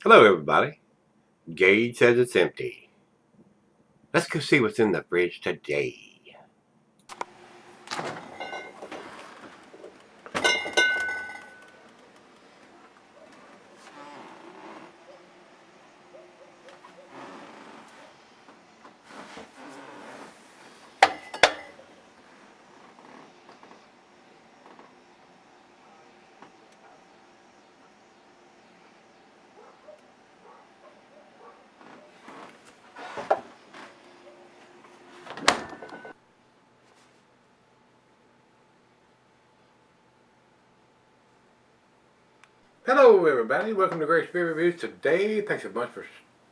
Hello, everybody. Gage says it's empty. Let's go see what's in the fridge today. Hello, everybody. Welcome to Gregsbeerreviews. Today, thanks so much for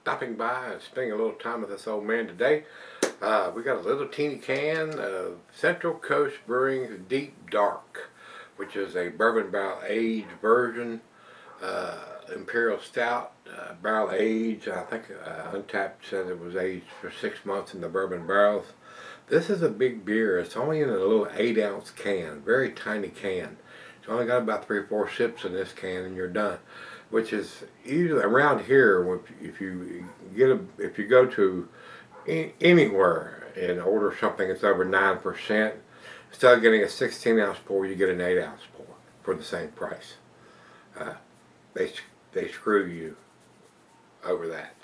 stopping by and spending a little time with this old man today. We got a little teeny can of Central Coast Brewing Deep Dark, which is a bourbon barrel aged version. Imperial Stout, barrel aged. I think Untapped said it was aged for 6 months in the bourbon barrels. This is a big beer. It's only in a little 8-ounce can, very tiny can. It's only got about 3 or 4 sips in this can and you're done. Which is usually around here, if you go to anywhere and order something that's over 9%, instead of getting a 16-ounce pour, you get an 8-ounce pour for the same price. Uh, they screw you over that.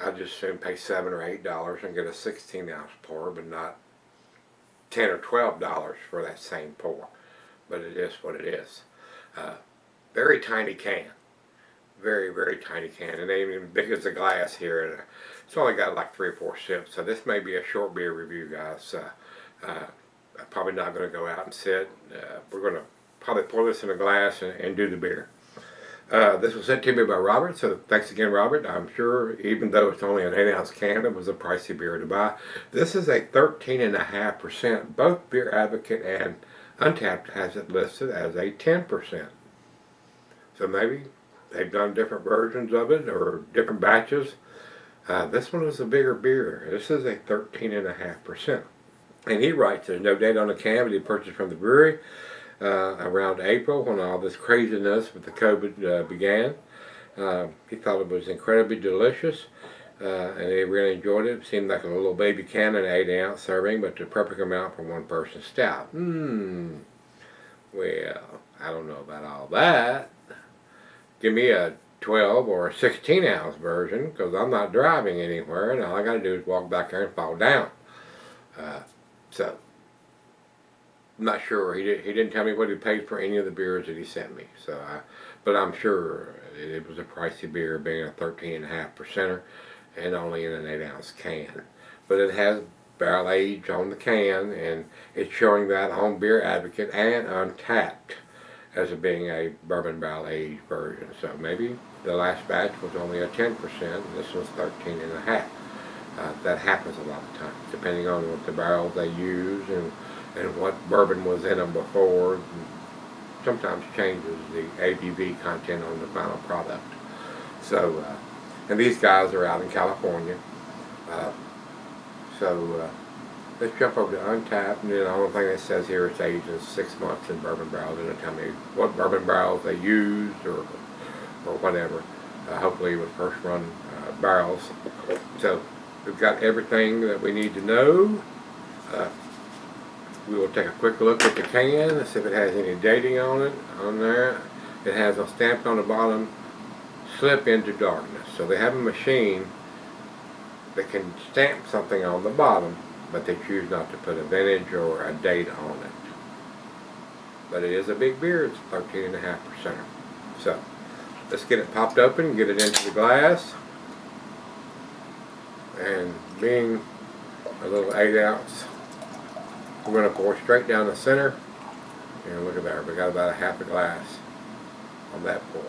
I just soon pay $7 or $8 and get a 16-ounce pour, but not $10 or $12 for that same pour. But it is what it is. Very tiny can, very, very tiny can, and ain't even big as a glass here. And it's only got like 3 or 4 sips, so this may be a short beer review, guys. I'm probably not going to go out and sit. We're going to probably pour this in a glass and do the beer. This was sent to me by Robert, so thanks again, Robert. I'm sure, even though it's only an 8-ounce can, it was a pricey beer to buy. This is a 13.5%. Both Beer Advocate and Untapped has it listed as a 10%. So maybe they've done different versions of it or different batches. This one is a bigger beer. This is a 13.5%. And he writes, there's no date on the can, but he purchased from the brewery around April when all this craziness with the COVID began. He thought it was incredibly delicious. And he really enjoyed it. It seemed like a little baby can, an 8-ounce serving, but the perfect amount for one person stout. Well, I don't know about all that. Give me a 12 or a 16-ounce version, because I'm not driving anywhere, and all I got to do is walk back there and fall down. So, I'm not sure. He didn't tell me what he paid for any of the beers that he sent me. So, but I'm sure it was a pricey beer, being a 13.5%er. And only in an 8-ounce can. But it has barrel age on the can, and it's showing that on Beer Advocate and Untapped as it being a bourbon barrel aged version. So maybe the last batch was only a 10%, and this was 13.5%. That happens a lot of times, depending on what the barrels they use and what bourbon was in them before. And sometimes changes the ABV content on the final product. So. And these guys are out in California. Let's jump over to Untapped, and the only thing it says here is aged in 6 months in bourbon barrels. It doesn't tell me what bourbon barrels they used or whatever. Hopefully it was first run barrels. So we've got everything that we need to know. We will take a quick look at the can and see if it has any dating on there. It has a stamp on the bottom, slip into darkness. So they have a machine that can stamp something on the bottom, but they choose not to put a vintage or a date on it. But it is a big beer. It's 13.5%. So let's get it popped open, get it into the glass, and being a little 8-ounce, we're going to pour straight down the center. And look at there, we got about a half a glass on that pour.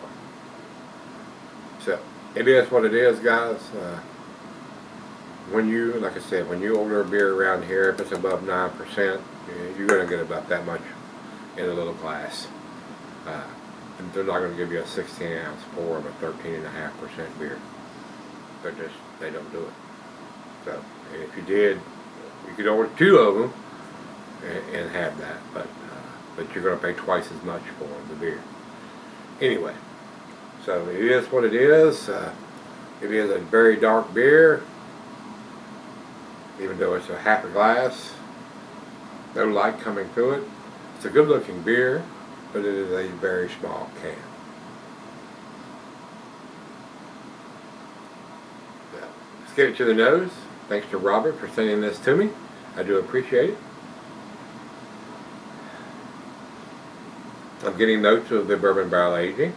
So it is what it is, guys. Like I said, when you order a beer around here, if it's above 9%, you're going to get about that much in a little glass. And they're not going to give you a 16-ounce pour of a 13.5% beer. They don't do it. So, and if you did, you could order 2 of them and have that, but you're going to pay twice as much for the beer. Anyway. So it is what it is. It is a very dark beer, even though it's a half a glass. No light coming through it. It's a good looking beer, but it is a very small can. Let's get it to the nose. Thanks to Robert for sending this to me. I do appreciate it. I'm getting notes of the bourbon barrel aging,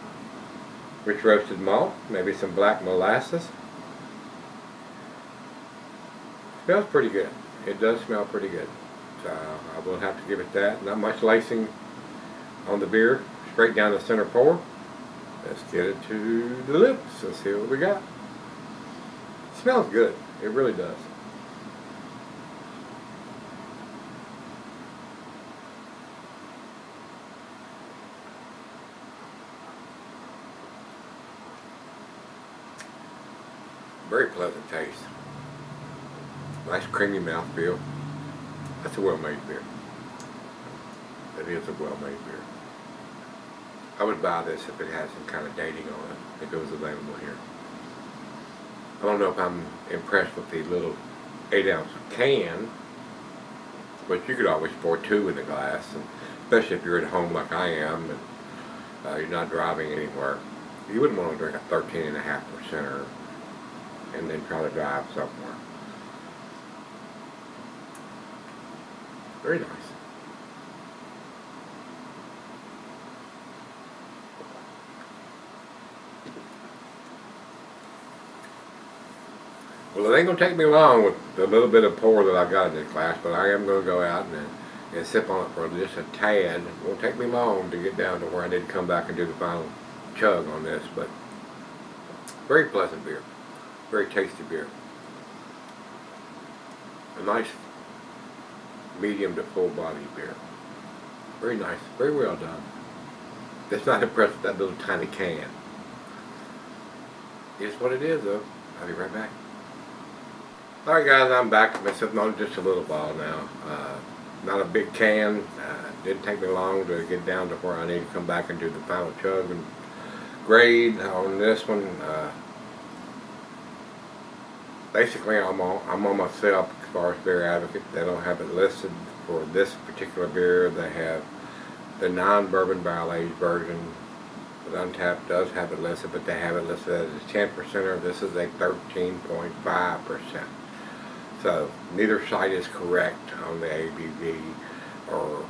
rich roasted malt, maybe some black molasses. Smells pretty good. It does smell pretty good. So I will have to give it that. Not much lacing on the beer. Straight down the center pour. Let's get it to the lips. Let's see what we got. It smells good. It really does. Very pleasant taste. Nice creamy mouthfeel. That's a well-made beer. That is a well-made beer. I would buy this if it had some kind of dating on it, if it was available here. I don't know if I'm impressed with the little 8-ounce can, but you could always pour 2 in the glass, and especially if you're at home like I am and you're not driving anywhere. You wouldn't want to drink a 13.5%er and then try to drive somewhere. Very nice. Well, it ain't going to take me long with the little bit of pour that I've got in this glass, but I am going to go out and sip on it for just a tad. It won't take me long to get down to where I need to come back and do the final chug on this, but very pleasant beer. Very tasty beer. A nice medium to full body beer. Very nice. Very well done. Just not impressed with that little tiny can. It's what it is though. I'll be right back. Alright guys, I'm back. I've been sitting on just a little while now. Not a big can. Didn't take me long to get down to where I need to come back and do the final chug and grade on this one. Basically, I'm on myself as far as Beer Advocate. They don't have it listed for this particular beer. They have the non-bourbon barrel aged version. But Untapped does have it listed, but they have it listed as a 10%er. This is a 13.5%. So neither site is correct on the ABV or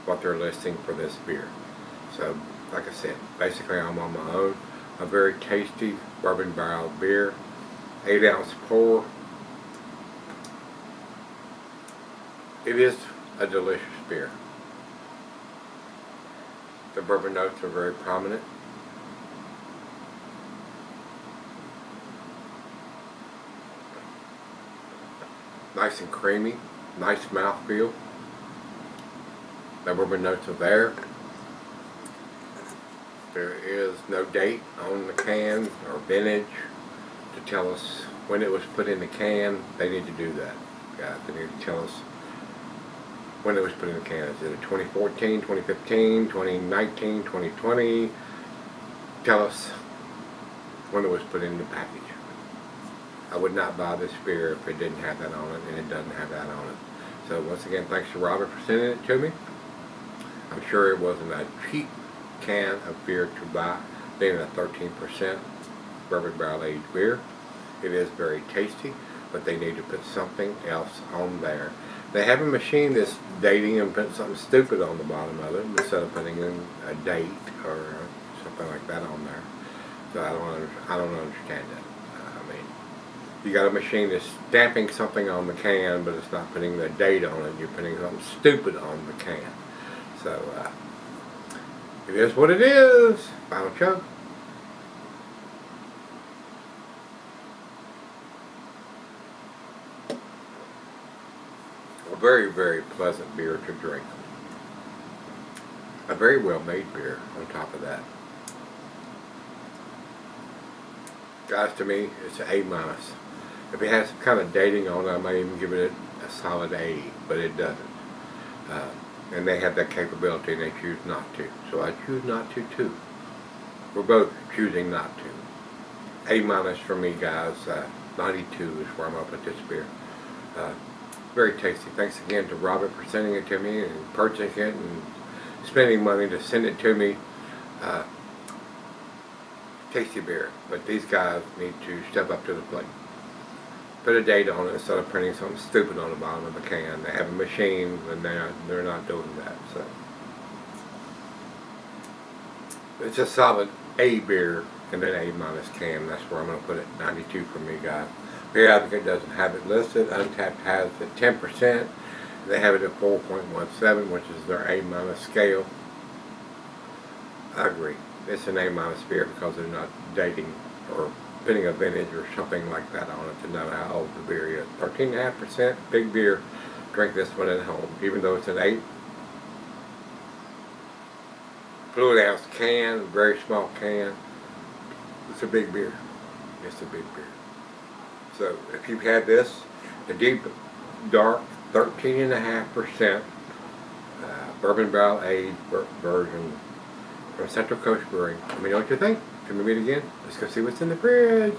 what they're listing for this beer. So, like I said, basically I'm on my own. A very tasty bourbon barrel beer. 8-ounce pour. It is a delicious beer. The bourbon notes are very prominent. Nice and creamy. Nice mouthfeel. The bourbon notes are there. There is no date on the can or vintage to tell us when it was put in the can. They need to do that, guys. They need to tell us when it was put in the can. Is it 2014, 2015, 2019, 2020? Tell us when it was put in the package. I would not buy this beer if it didn't have that on it, and it doesn't have that on it. So once again, thanks to Robert for sending it to me. I'm sure it wasn't a cheap can of beer to buy, being a 13% bourbon barrel aged beer. It is very tasty, but they need to put something else on there. They have a machine that's dating and putting something stupid on the bottom of it instead of putting in a date or something like that on there. So I don't understand that. I mean, you got a machine that's stamping something on the can, but it's not putting the date on it. You're putting something stupid on the can. So it is what it is. Final chug. A very, very pleasant beer to drink. A very well made beer on top of that. Guys, to me, it's an A-. If it has some kind of dating on it, I might even give it a solid A, but it doesn't. And they have that capability and they choose not to. So I choose not to too. we're both choosing not to. A- for me, guys. 92 is where I'm going to put this beer. Very tasty. Thanks again to Robert for sending it to me and purchasing it and spending money to send it to me. Tasty beer, but these guys need to step up to the plate. Put a date on it instead of printing something stupid on the bottom of the can. They have a machine, and they're not doing that. So it's a solid A beer and an A- can. That's where I'm going to put it. 92 for me, guys. Beer Advocate doesn't have it listed. Untapped has it 10%. They have it at 4.17, which is their A- scale. I agree. It's an A- beer because they're not dating or putting a vintage or something like that on it to know how old the beer is. 13.5%, big beer. Drink this one at home, even though it's an 8 fluid ounce can, very small can. It's a big beer. It's a big beer. So if you've had this, the deep, dark, 13.5% bourbon barrel aged version from Central Coast Brewing. Let me know what you think. Can we meet again? Let's go see what's in the fridge.